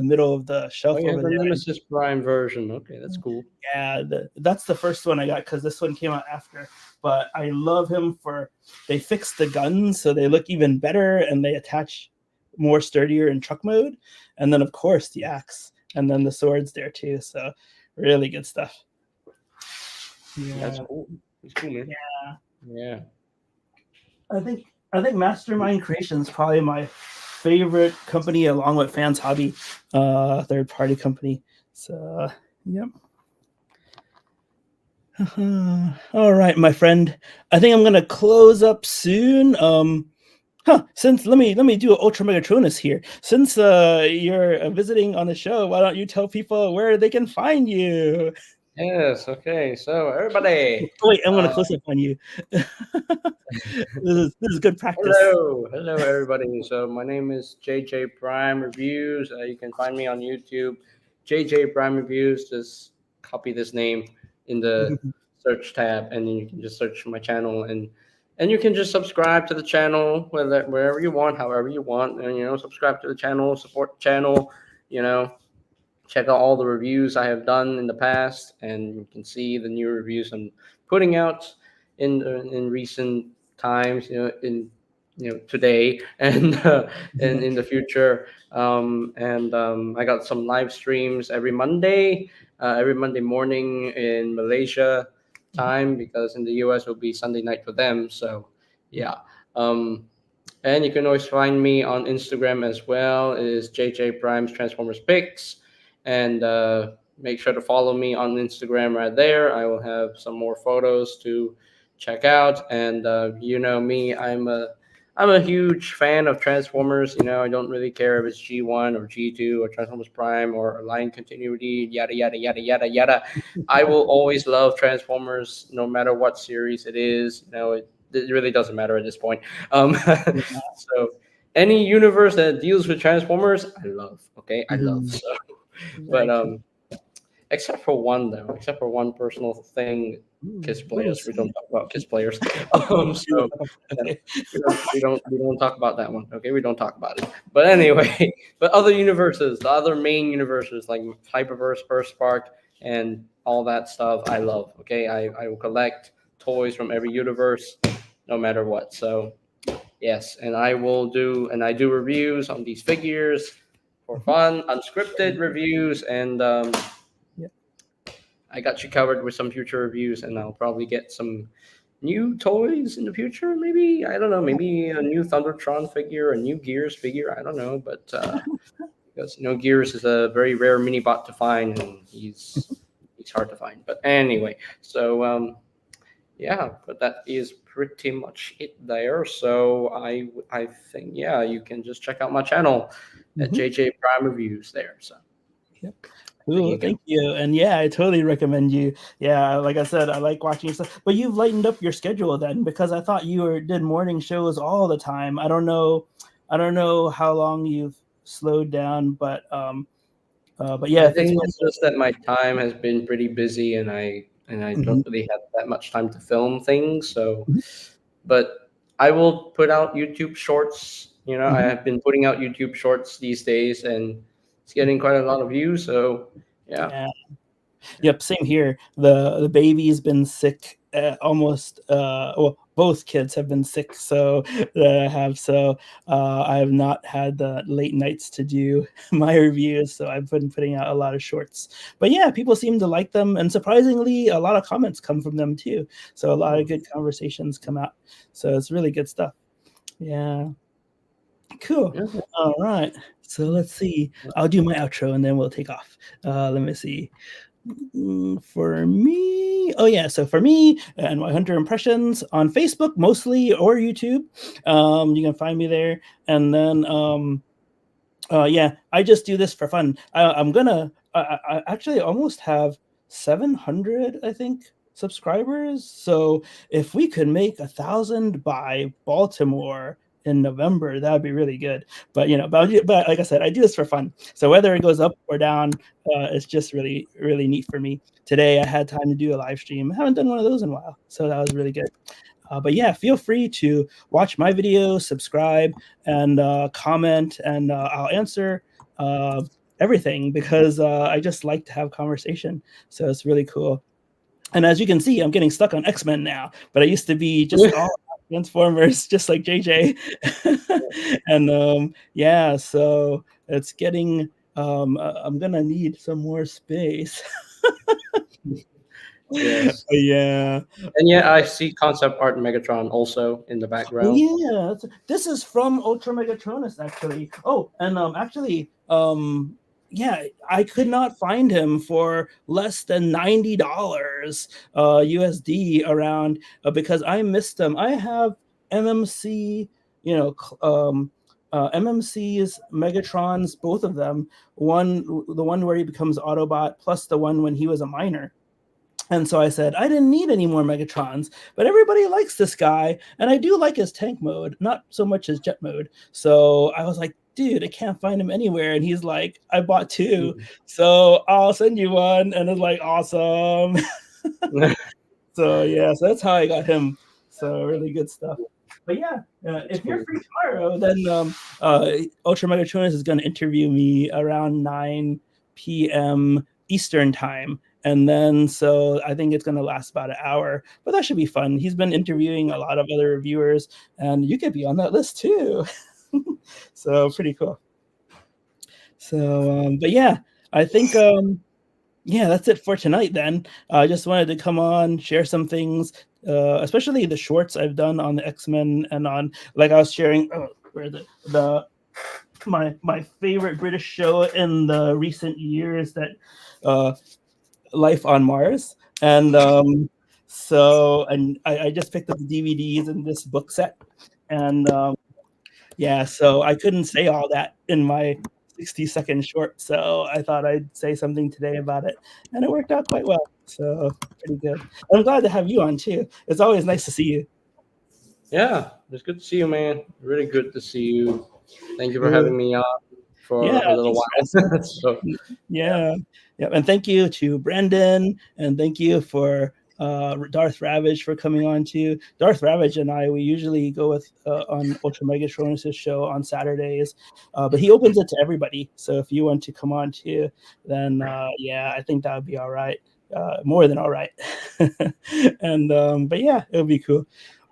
middle of the Oh, shelf you have over the there. Nemesis Prime version. Okay, that's cool. Yeah, that's the first one I got because this one came out after. But I love him they fixed the guns so they look even better and they attach more sturdier in truck mode. And then of course the axe and then the swords there too. So really good stuff. Yeah. That's cool. That's cool, man. Yeah. I think Mastermind Creations is probably my favorite company along with Fans Hobby, third party company. So yep. All right, my friend. I think I'm gonna close up soon. Since let me do an Ultra Megatronus here. Since you're visiting on the show, why don't you tell people where they can find you? Yes. Okay. So everybody. Oh, wait, I'm gonna close up on you. This is good practice. Hello, everybody. So my name is JJ Prime Reviews. You can find me on YouTube, JJ Prime Reviews. Just copy this name in the search tab, and then you can just search my channel, and you can just subscribe to the channel wherever you want, however you want, and subscribe to the channel, support the channel, check out all the reviews I have done in the past, and you can see the new reviews I'm putting out in recent times, today and in the future. I got some live streams every Monday morning in Malaysia time, because in the US it will be Sunday night for them. So yeah. And you can always find me on Instagram as well. It is JJ Prime's Transformers Picks. And make sure to follow me on Instagram right there. I will have some more photos to check out. And you know me, I'm a huge fan of Transformers. I don't really care if it's G1 or G2 or Transformers Prime or line continuity, yada yada yada yada yada. I will always love Transformers, no matter what series it is. it really doesn't matter at this point. So any universe that deals with Transformers, I love. Okay, I love. Mhm. So, but Very cool. except for one though, except for one personal thing, Ooh, kiss let me players. We don't see. talk about kiss players. So yeah, Okay. we don't talk about that one. Okay, we don't talk about it. But anyway, but other universes, the other main universes like Hyperverse, Earthspark, and all that stuff, I love. Okay, I will collect toys from every universe, no matter what. So yes, and I do reviews on these figures for Mhm. fun, unscripted reviews, and Yeah. I got you covered with some future reviews, and I'll probably get some new toys in the future. Maybe I don't know. Maybe a new Thundertron figure, a new Gears figure. I don't know, but because Gears is a very rare mini bot to find, and he's hard to find. But anyway, so yeah, but that is pretty much it there. So I think yeah, you can just check out my channel at Mhm. JJ Prime Reviews there. So Yep. there Cool. you go. Thank you. And yeah, I totally recommend you. Yeah, like I said, I like watching stuff. But you've lightened up your schedule then, because I thought you did morning shows all the time. I don't know how long you've slowed down, but yeah, I if it's think been it's just that my time has been pretty busy, and I Mhm. don't really have that much time to film things. So, Mhm. but I will put out YouTube shorts. I Mhm. have been putting out YouTube shorts these days, and it's getting quite a lot of views. So, yeah. Yeah. Yep, same here. The baby's been sick almost well, both kids have been sick, so I have not had the late nights to do my reviews, so I've been putting out a lot of shorts. But yeah, people seem to like them, and surprisingly a lot of comments come from them too. So a lot of good conversations come out. So it's really good stuff. Yeah. Cool. Yeah. All right. So let's see. I'll do my outro and then we'll take off. Let me see. For me, oh yeah, so for me and my hunter impressions on Facebook mostly, or YouTube, you can find me there. And then yeah, I just do this for fun. I actually almost have 700, I think, subscribers. So if we could make 1,000 by Baltimore in November, that would be really good. But but like I said, I do this for fun. So whether it goes up or down, it's just really, really neat for me. Today I had time to do a live stream. I haven't done one of those in a while, so that was really good. But yeah, feel free to watch my videos, subscribe, and comment, and I'll answer everything, because I just like to have conversation. So it's really cool. And as you can see, I'm getting stuck on X-Men now, but I used to be just all Transformers, just like JJ. And yeah, so it's getting. I'm gonna need some more space. Yes. Yeah. And yeah, I see concept art Megatron also in the Oh background. yeah, this is from Ultra Megatronus actually. Oh, and actually, yeah, I could not find him for less than $90 USD around, because I missed him. I have MMC, MMC's Megatrons, both of them. The one where he becomes Autobot, plus the one when he was a minor. And so I said, I didn't need any more Megatrons, but everybody likes this guy. And I do like his tank mode, not so much his jet mode. So I was like, dude, I can't find him anywhere. And he's like, I bought two. So I'll send you one. And it's like, awesome. So yeah, so that's how I got him. So really good stuff. But yeah, if you're free tomorrow, then Ultra Megatronus is going to interview me around 9 p.m. Eastern time. And then, so I think it's going to last about an hour, but that should be fun. He's been interviewing a lot of other reviewers, and you could be on that list too. So pretty cool. So, but yeah, I think, yeah, that's it for tonight then. I just wanted to come on, share some things, especially the shorts I've done on the X-Men, and on, like I was sharing, where my favorite British show in the recent years, that Life on Mars. And and I just picked up the DVDs in this book set. And yeah, so I couldn't say all that in my 60-second short, so I thought I'd say something today about it, and it worked out quite well. So pretty good. I'm glad to have you on too. It's always nice to see you. Yeah, it's good to see you, man. Really good to see you. Thank you for Cool. having me on for Yeah, a little thanks for while. asking. So Yeah. Yeah. And thank you to Brendan, and thank you for Darth Ravage for coming on too. Darth Ravage and I, we usually go with on Ultra Megatronus' show on Saturdays, but he opens it to everybody. So if you want to come on too, then yeah, I think that would be all right. More than all right. And but yeah, it would be cool.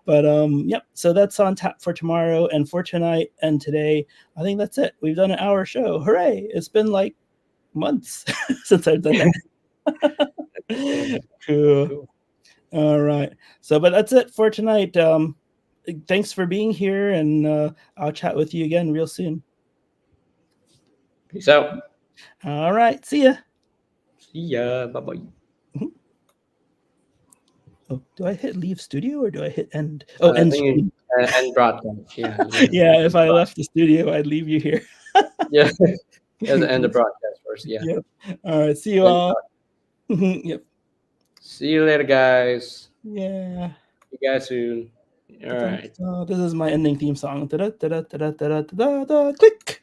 But yep, so that's on tap for tomorrow and for tonight and today. I think that's it. We've done an hour show. Hooray! It's been like months since I've done that. Cool. cool. All right. So, but that's it for tonight. Thanks for being here, and I'll chat with you again real soon. Peace out. All right. See ya. See ya. Bye bye. Oh, do I hit leave studio or do I hit end? Oh, I end think stream. and broadcast. Yeah. Yeah, if I left the studio, I'd leave you here. Yeah. And the broadcast first. Yeah. Yep. All right. See you all. Yep. See you later, guys. Yeah. See you guys soon. All right. So this is my ending theme song. Da-da, da-da, da-da, da-da, da-da, da, click.